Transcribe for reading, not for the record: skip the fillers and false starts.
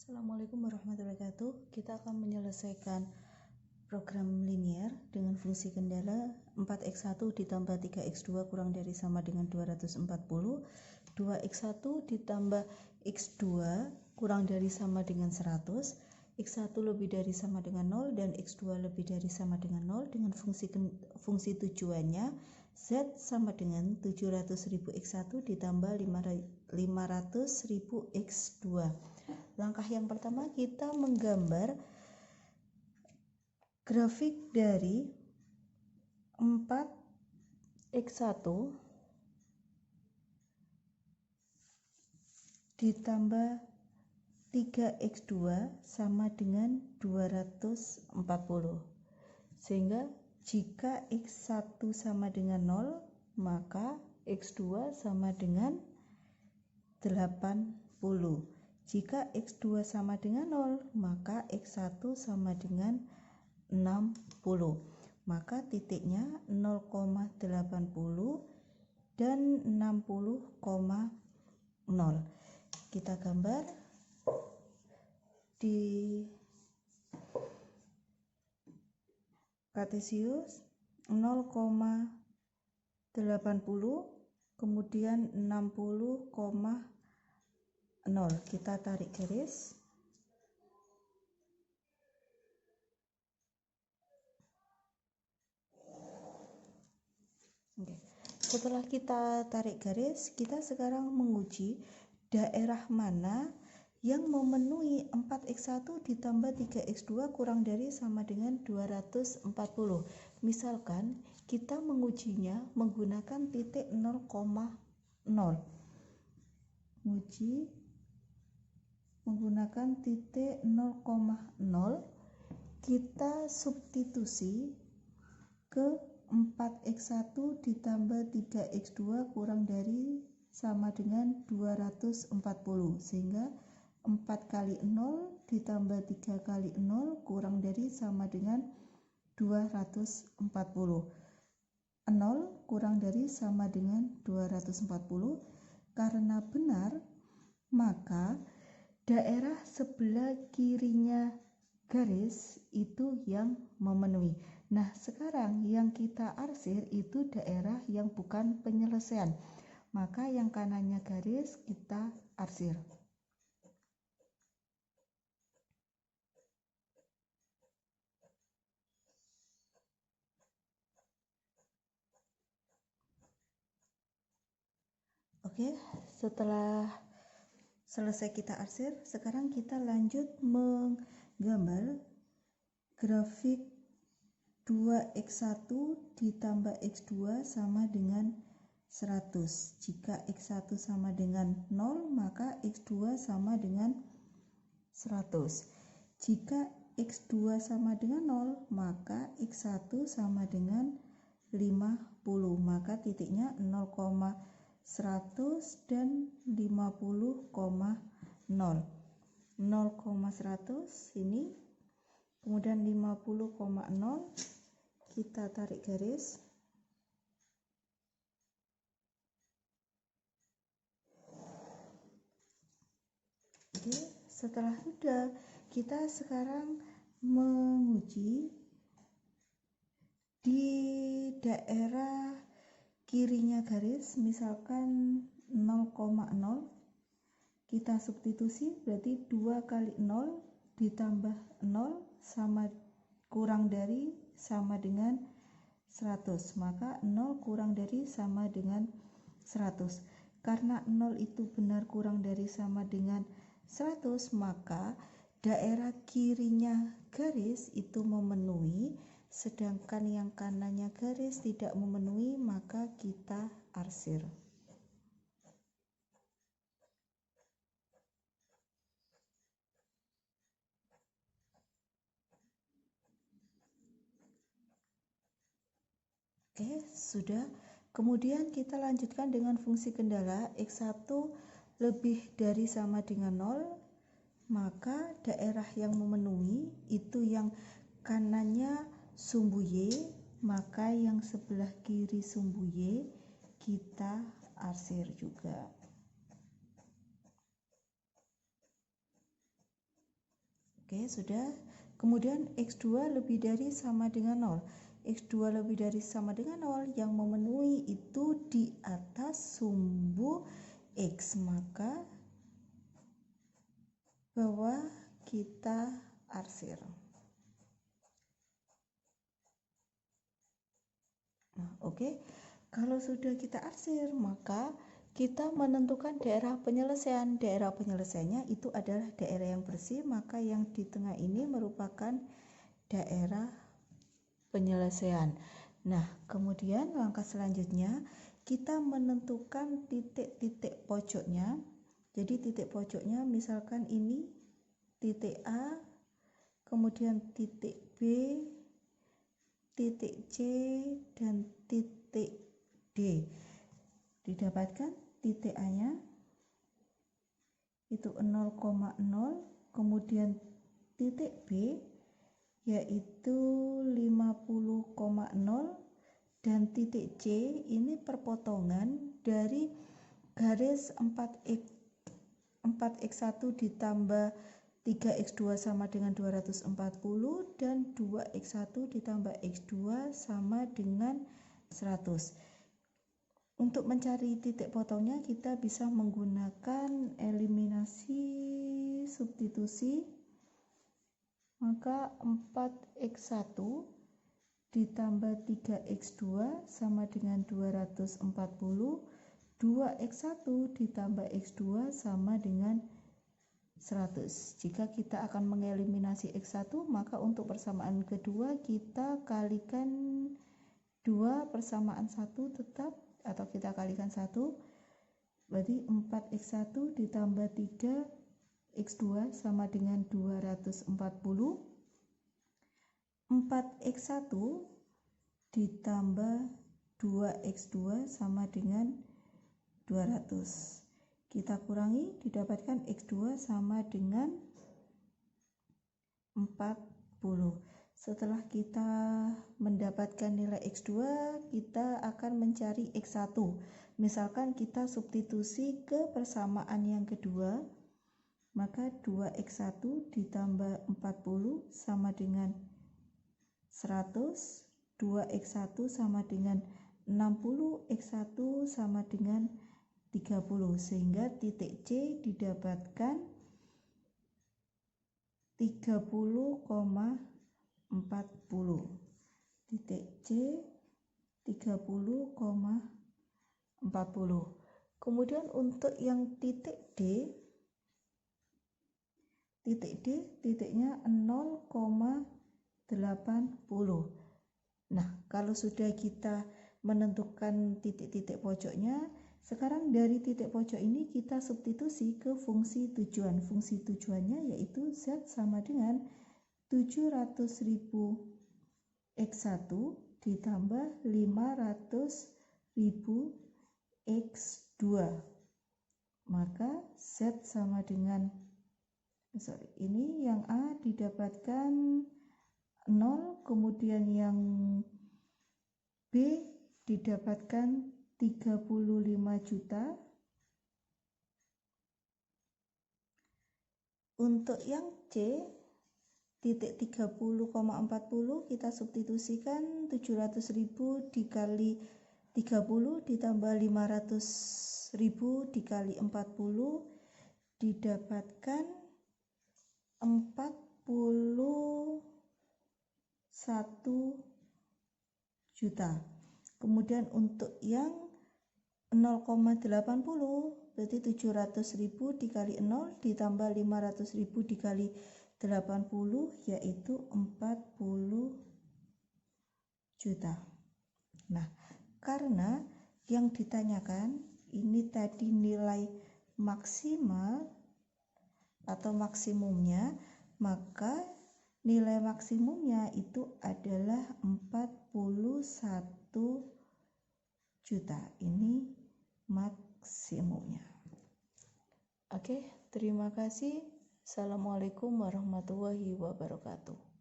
Assalamualaikum warahmatullahi wabarakatuh. Kita akan menyelesaikan program linear dengan fungsi kendala 4x1 ditambah 3x2 kurang dari sama dengan 240, 2x1 ditambah x2 kurang dari sama dengan 100, x1 lebih dari sama dengan 0 dan x2 lebih dari sama dengan 0 dengan fungsi tujuannya z sama dengan 700.000 x1 ditambah 500.000 x2. Langkah yang pertama, kita menggambar grafik dari 4x1 ditambah 3x2 sama dengan 240. Sehingga jika x1 sama dengan 0, maka x2 sama dengan 80. Jika x2 sama dengan 0, maka x1 sama dengan 60. Maka titiknya 0,80 dan 60,0. Kita gambar di Kartesius 0,80 kemudian 60,0. Kita tarik garis. Oke. Setelah kita tarik garis, kita sekarang menguji daerah mana yang memenuhi 4x1 ditambah 3x2 kurang dari sama dengan 240. Misalkan kita mengujinya menggunakan titik 0,0. Uji menggunakan titik 0,0, kita substitusi ke 4x1 ditambah 3x2 kurang dari sama dengan 240, sehingga 4 kali 0 ditambah 3 kali 0 kurang dari sama dengan 240. 0 kurang dari sama dengan 240. Karena benar, maka daerah sebelah kirinya garis itu yang memenuhi. Nah, sekarang yang kita arsir itu daerah yang bukan penyelesaian. Maka yang kanannya garis kita arsir. Oke, setelah selesai kita arsir, sekarang kita lanjut menggambar grafik 2x1 ditambah x2 sama dengan 100. Jika x1 sama dengan 0, maka x2 sama dengan 100. Jika x2 sama dengan 0, maka x1 sama dengan 50. Maka titiknya 0,100 dan 50,0. 0,100 ini, kemudian 50,0. Kita tarik garis. Oke, setelah sudah, kita sekarang menguji di daerah kirinya garis, misalkan 0,0, kita substitusi, berarti 2 kali 0 ditambah 0 sama kurang dari sama dengan 100. Maka 0 kurang dari sama dengan 100. Karena 0 itu benar kurang dari sama dengan 100, maka daerah kirinya garis itu memenuhi, sedangkan yang kanannya garis tidak memenuhi, maka kita arsir. Oke, sudah. Kemudian kita lanjutkan dengan fungsi kendala x1 lebih dari sama dengan 0, maka daerah yang memenuhi itu yang kanannya sumbu Y, maka yang sebelah kiri sumbu Y kita arsir juga. Oke, sudah. Kemudian X2 lebih dari sama dengan 0. X2 lebih dari sama dengan 0 yang memenuhi itu di atas sumbu X, maka bawah kita arsir. Nah, oke. Kalau sudah kita arsir, maka kita menentukan daerah penyelesaian. Daerah penyelesaiannya itu adalah daerah yang bersih, maka yang di tengah ini merupakan daerah penyelesaian. Nah, kemudian langkah selanjutnya kita menentukan titik-titik pojoknya. Jadi titik pojoknya misalkan ini titik A, kemudian titik B, titik C, dan titik D. Didapatkan titik A-nya itu 0,0, kemudian titik B yaitu 50,0, dan titik C ini perpotongan dari garis 4x1 ditambah 3x2 sama dengan 240 dan 2x1 ditambah x2 sama dengan 100. Untuk mencari titik potongnya kita bisa menggunakan eliminasi substitusi, maka 4x1 ditambah 3x2 sama dengan 240, 2x1 ditambah x2 sama dengan 100. Jika kita akan mengeliminasi x1, maka untuk persamaan kedua kita kalikan 2 persamaan 1 tetap, atau kita kalikan 1, berarti 4x1 ditambah 3x2 sama dengan 240, 4x1 ditambah 2x2 sama dengan 200. Kita kurangi, didapatkan x2 sama dengan 40. Setelah kita mendapatkan nilai x2, kita akan mencari x1. Misalkan kita substitusi ke persamaan yang kedua, maka 2x1 ditambah 40 sama dengan 100, 2x1 sama dengan 60, x1 sama dengan 30, sehingga titik C didapatkan 30,40. Titik C 30,40. Kemudian untuk yang titik D titiknya 0,80. Nah, kalau sudah kita menentukan titik-titik pojoknya, sekarang dari titik pojok ini kita substitusi ke fungsi tujuan. Fungsi tujuannya yaitu Z sama dengan 700.000 X1 ditambah 500.000 X2. Maka Z sama dengan, ini yang A didapatkan 0, kemudian yang B didapatkan 35 juta. Untuk yang C titik 30,40 kita substitusikan 700.000 dikali 30 ditambah 500.000 dikali 40 didapatkan 41 juta. Kemudian untuk yang 0,80 berarti 700.000 dikali 0 ditambah 500.000 dikali 80 yaitu 40 juta. Nah, karena yang ditanyakan ini tadi nilai maksimal atau maksimumnya, maka nilai maksimumnya itu adalah 41 juta. Ini maksimumnya. Oke, terima kasih. Assalamualaikum warahmatullahi wabarakatuh.